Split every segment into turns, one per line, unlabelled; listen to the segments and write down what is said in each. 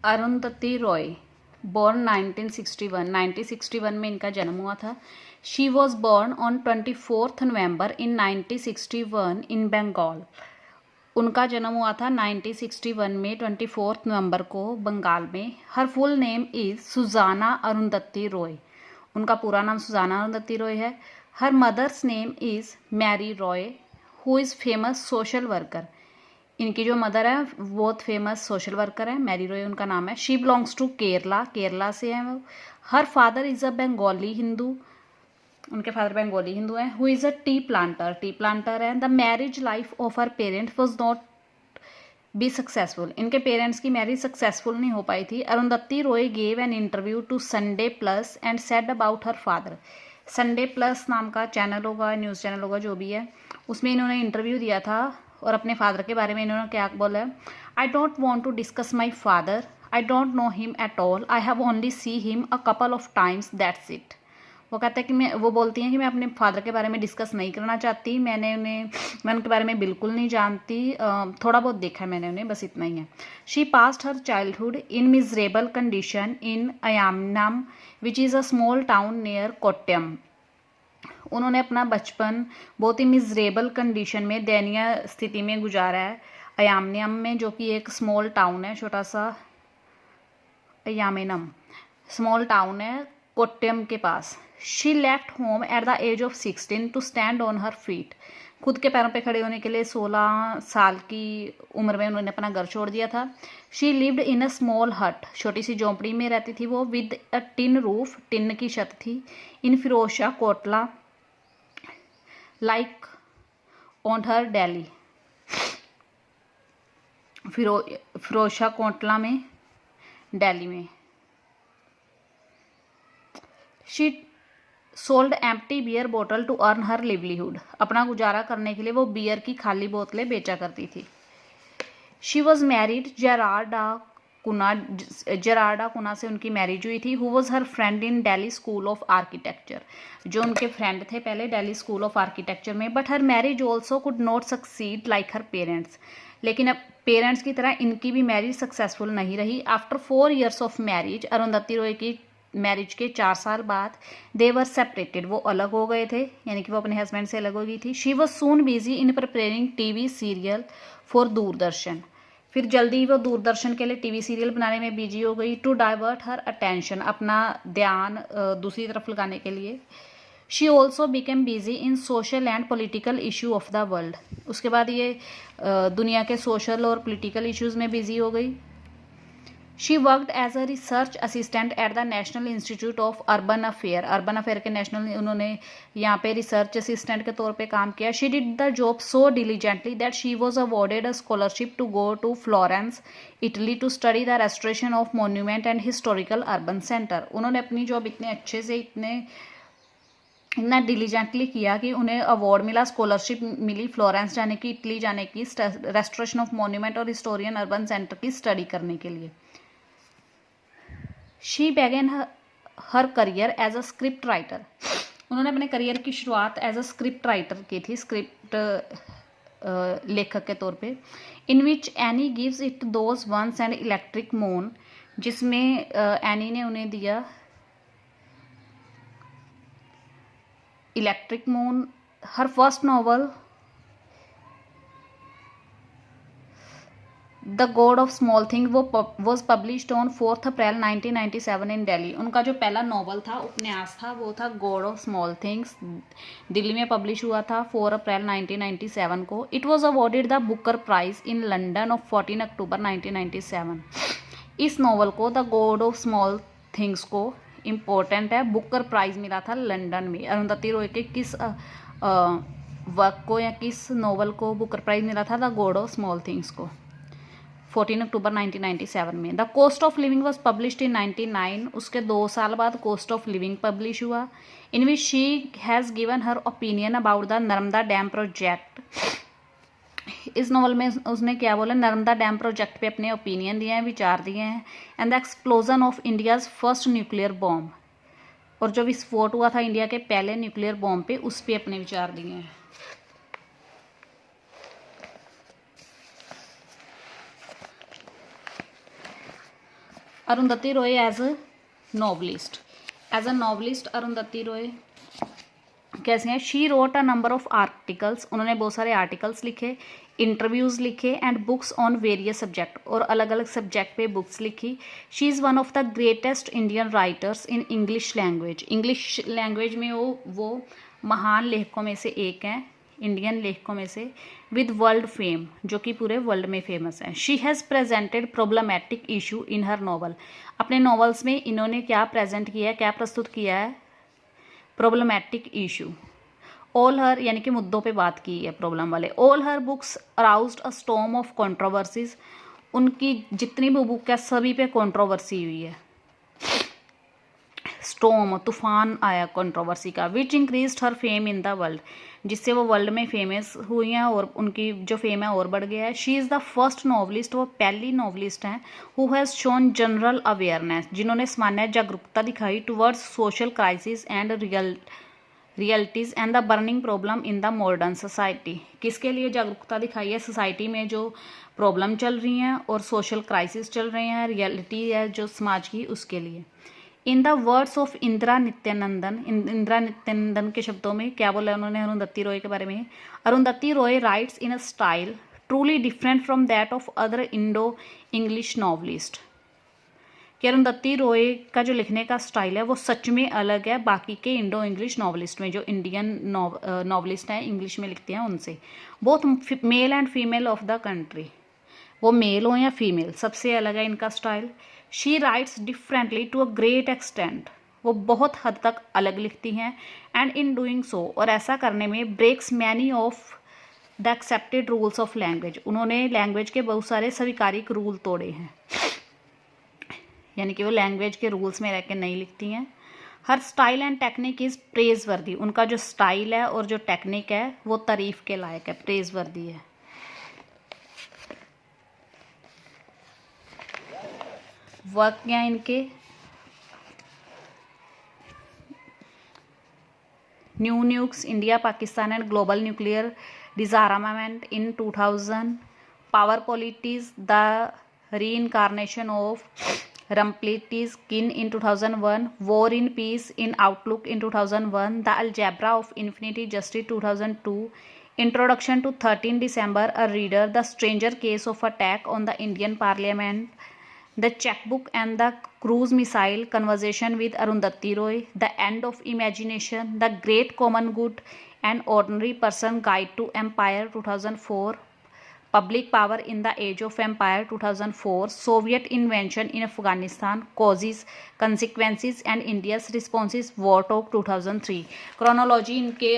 Arundhati Roy, born 1961 में इनका जन्म हुआ था। शी वॉज बॉर्न ऑन 24 नवंबर इन 1961 इन बंगाल। उनका जन्म हुआ था 1961 में 24 नवंबर को बंगाल में। Her full name is Suzanna Arundhati Roy. उनका पूरा नाम सुजाना अरुंधति रॉय है। Her mother's name is Mary Roy who is famous social worker. इनकी जो मदर है बहुत फेमस सोशल वर्कर है, मैरी रॉय उनका नाम है। She belongs to Kerala, Kerala से है वो। Her father is a Bengali Hindu, उनके फादर बंगाली हिंदू हैं। Who is a tea planter है। The marriage life of her parent was not be successful. इनके पेरेंट्स की मैरिज सक्सेसफुल नहीं हो पाई थी। Arundhati Roy gave an interview to Sunday Plus and said about her father. Sunday Plus नाम का channel होगा, न्यूज़ चैनल होगा, जो भी है, उसमें इन्होंने इंटरव्यू दिया था और अपने फादर के बारे में इन्होंने क्या बोला? I don't want to discuss my father, I don't know him at all, I have only see him a couple of times, that's it. वो कहते हैं कि वो बोलती हैं कि मैं अपने फादर के बारे में डिस्कस नहीं करना चाहती, मैं उनके बारे में बिल्कुल नहीं जानती, थोड़ा बहुत देखा है मैंने उन्हें, बस इतना ही है। She passed her childhood in miserable condition in Aymanam which is a small town near Kottayam. उन्होंने अपना बचपन बहुत ही मिजरेबल कंडीशन में, दयनीय स्थिति में गुजारा है अयामनम में, जो कि एक स्मॉल टाउन है, छोटा सा अयामनम स्मॉल टाउन है कोट्टयम के पास। She left home at the age of 16 to stand on her feet. खुद के पैरों पे खड़े होने के लिए 16 साल की उम्र में उन्होंने अपना घर छोड़ दिया था। She lived in a small hut, छोटी सी झोंपड़ी में रहती थी वो, with a tin roof, tin की छत थी, in Firozshah Kotla, like on her Delhi, Firozshah Kotla में, दिल्ली में। शी सोल्ड एम्प्टी बियर बोतल टू अर्न हर लिवलीहुड। अपना गुजारा करने के लिए वो बियर की खाली बोतलें बेचा करती थी। शी वॉज मैरिड जेरार्डा कुना से उनकी मैरिज हुई थी। Who was her friend in Delhi school of architecture, जो उनके फ्रेंड थे पहले दिल्ली स्कूल ऑफ आर्किटेक्चर में। But her marriage also could not succeed like her parents. लेकिन अब पेरेंट्स की तरह इनकी भी मैरिज सक्सेसफुल नहीं रही। After 4 years of marriage, Arundhati Roy की मैरिज के 4 साल बाद, दे वर सेपरेटेड, वो अलग हो गए थे, यानी कि वो अपने हस्बैंड से अलग हो गई थी। She was soon busy in preparing TV serial for Doordarshan. फिर जल्दी ही वो दूरदर्शन के लिए टीवी सीरियल बनाने में बिजी हो गई। टू डाइवर्ट हर अटेंशन, अपना ध्यान दूसरी तरफ लगाने के लिए। She also became busy in social and political issue of the world. उसके बाद ये दुनिया के सोशल और पोलिटिकल इश्यूज़ में बिजी हो गई। She worked as a research assistant at the National Institute of Urban Affair के नेशनल, उन्होंने यहाँ पे रिसर्च असिस्टेंट के तौर पे काम किया। She did the job so diligently that she was awarded a scholarship to go to Florence, Italy, to study the restoration of monument and historical urban centre. उन्होंने अपनी जॉब इतने अच्छे से, इतना डिलीजेंटली किया कि उन्हें अवार्ड मिला, स्कॉलरशिप मिली फ्लोरेंस जाने की, इटली जाने की, रेस्टोरेशन ऑफ मोन्यूमेंट और हिस्टोरियन अर्बन सेंटर की स्टडी करने के लिए। She began her career as a script writer. उन्होंने अपने करियर की शुरुआत एज अ स्क्रिप्ट राइटर की थी, स्क्रिप्ट लेखक के तौर पे। In which Annie gives it those ones and electric moon, जिसमें एनी ने उन्हें दिया electric moon. Her first novel the God of small thing वो was published on 4 April 1997 in Delhi. उनका जो पहला नॉवल था, उपन्यास था, वो था god of small things, Delhi में पब्लिश हुआ था 4 अप्रैल 1997 को। It was awarded the Booker prize in London of 14 अक्टूबर 1997। इस नॉवल को, the God of small Things को, इम्पोर्टेंट है, बुकर प्राइज मिला था लंदन में। अरुंधति रॉय के किस वर्क को या किस नॉवल को बुकर प्राइज मिला था? The God of small Things को, 14 अक्टूबर 1997 में। The Cost of Living was published in 1999। उसके 2 साल बाद कोस्ट ऑफ लिविंग पब्लिश हुआ, in which she has given her opinion about the Narmada dam project. इस नॉवल में उसने क्या बोला? नर्मदा डैम प्रोजेक्ट पे अपने ओपिनियन दिए हैं, विचार दिए हैं। And the explosion of India's first nuclear bomb, और जो विस्फोट हुआ था इंडिया के पहले न्यूक्लियर बॉम्ब पे, उस पर अपने विचार दिए हैं। Arundhati Roy as a novelist Arundhati Roy कैसे हैं? She wrote a number of articles, उन्होंने बहुत सारे आर्टिकल्स लिखे, इंटरव्यूज़ लिखे and books on various subject, और अलग अलग सब्जेक्ट पे बुक्स लिखी। She is one of the greatest Indian writers in English language, English language में वो महान लेखकों में से एक हैं, इंडियन लेखकों में से, विद वर्ल्ड फेम, जो कि पूरे वर्ल्ड में फेमस है। She has presented problematic issue in her novel, अपने नॉवेल्स में इन्होंने क्या प्रेजेंट किया है, क्या प्रस्तुत किया है? Problematic issue. ऑल हर यानी कि मुद्दों पे बात की है प्रॉब्लम वाले। All her books aroused a storm of controversies, उनकी जितनी भी बुक है सभी पे कंट्रोवर्सी हुई है, स्टॉर्म तूफान आया कंट्रोवर्सी का। Which increased her fame in the world, जिससे वो वर्ल्ड में फेमस हुई हैं और उनकी जो फेम है और बढ़ गया है। She is the first novelist, वो पहली नॉवलिस्ट हैं who has shown general awareness, जिन्होंने सामान्य जागरूकता दिखाई towards social crisis and realities and the burning problem in the modern society. किसके लिए जागरूकता दिखाई है? सोसाइटी में जो प्रॉब्लम चल रही हैं और सोशल क्राइसिस चल रहे हैं, रियलिटी है जो समाज की, उसके लिए। In the words of Indira Nityanandan, Indira Nityanandan के शब्दों में क्या बोला उन्होंने अरुंधति रॉय के बारे में? Arundhati Roy rights in a style truly different from that of other Indo English novelist, कि अरुंधति रॉय का जो लिखने का स्टाइल है वो सच में अलग है बाकी के इंडो इंग्लिश नॉवलिस्ट में, जो इंडियन नॉवलिस्ट हैं इंग्लिश में लिखते हैं उनसे। Both male and female of the country, वो मेल हो या फीमेल, सबसे अलग है इनका style. She writes differently to a great extent, वो बहुत हद तक अलग लिखती हैं। एंड इन डूइंग सो, और ऐसा करने में, breaks many of the accepted rules of language, उन्होंने लैंग्वेज के बहुत सारे स्वीकारिक रूल तोड़े हैं, यानी कि वो लैंग्वेज के रूल्स में रह के नहीं लिखती हैं। Her style and technique is praiseworthy, उनका जो स्टाइल है और जो टेक्निक है वो तारीफ के लायक है, प्रेज वर्दी है। वर्क क्या इनके? New nukes, India Pakistan and global nuclear डिसआर्मामेंट in 2000, power politics, the reincarnation of Rumplit's kin in 2001, War in Peace in Outlook in 2001, The Algebra of Infinity Justice 2002, Introduction to 13 December, A Reader, The Stranger Case of Attack on the Indian Parliament, The Checkbook and the Cruise Missile, Conversation with Arundhati Roy, The End of Imagination, The Great Common Good, An Ordinary Person Guide to Empire 2004, Public Power in the Age of Empire 2004, Soviet Invention in Afghanistan, Causes, Consequences and India's Responses, War Talk 2003। Chronology इनके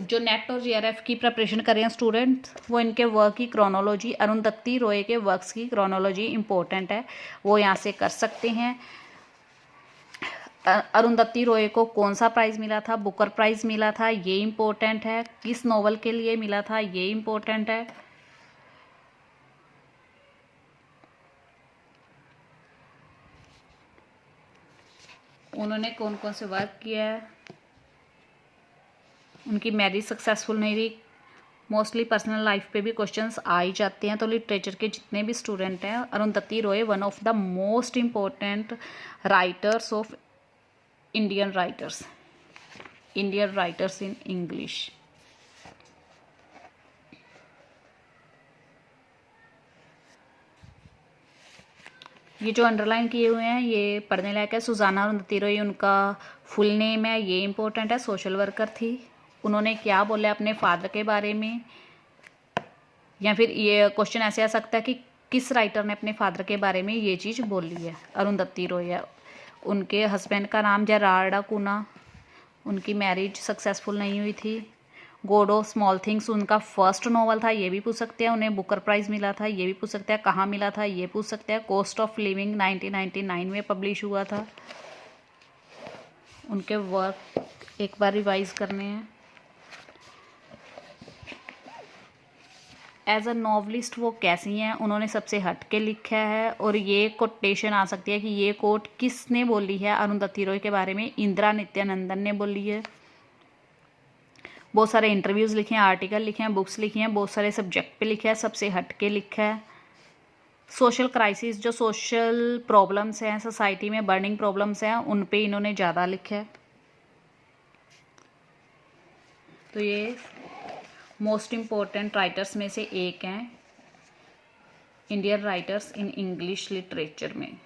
जो net और JRF की preparation कर रहे हैं student, वो इनके work की क्रोनोलॉजी, अरुंधति रॉय के वर्क्स की क्रोनोलॉजी इंपॉर्टेंट है, वो यहाँ से कर सकते हैं। अरुंधति रॉय को कौन सा प्राइज़ मिला था? बुकर प्राइज़ मिला था, ये इम्पोर्टेंट है। किस नॉवल के लिए मिला था? ये इम्पोर्टेंट है। उन्होंने कौन कौन से वर्क किया है? उनकी मैरिज सक्सेसफुल नहीं रही। मोस्टली पर्सनल लाइफ पे भी क्वेश्चंस आ ही जाते हैं, तो लिटरेचर के जितने भी स्टूडेंट हैं, Arundhati Roy one of the most important writers of Indian writers in English. ये जो अंडरलाइन किए हुए हैं ये पढ़ने लायक है। सुजाना अरुंधति रॉय उनका फुल नेम है, ये इम्पोर्टेंट है। सोशल वर्कर थी। उन्होंने क्या बोला अपने फादर के बारे में, या फिर ये क्वेश्चन ऐसे आ सकता है कि किस राइटर ने अपने फादर के बारे में ये चीज़ बोली है? अरुंधति रॉय है। उनके हस्बैंड का नाम जेरार्ड अकुना, उनकी मैरिज सक्सेसफुल नहीं हुई थी। गॉड ऑफ स्मॉल थिंग्स उनका फर्स्ट नॉवल था, ये भी पूछ सकते हैं। उन्हें बुकर प्राइज़ मिला था, ये भी पूछ सकते हैं। कहाँ मिला था, ये पूछ सकते हैं। कॉस्ट ऑफ लिविंग 1999 में पब्लिश हुआ था। उनके वर्क एक बार रिवाइज करने हैं। एज अ नॉवलिस्ट वो कैसी हैं? उन्होंने सबसे हट के लिखा है, और ये कोटेशन आ सकती है कि ये कोट किसने बोली है अरुंधति रॉय के बारे में? इंदिरा नित्यानंदन ने बोली है। बहुत सारे इंटरव्यूज़ लिखे हैं, आर्टिकल लिखे हैं, बुक्स लिखी हैं, बहुत सारे सब्जेक्ट पे लिखा है, सबसे हट के लिखा है। सोशल क्राइसिस, जो सोशल प्रॉब्लम्स हैं सोसाइटी में, बर्निंग प्रॉब्लम्स हैं, उन पे इन्होंने ज़्यादा लिखा है। तो ये मोस्ट इम्पोर्टेंट राइटर्स में से एक हैं, Indian writers in English literature में।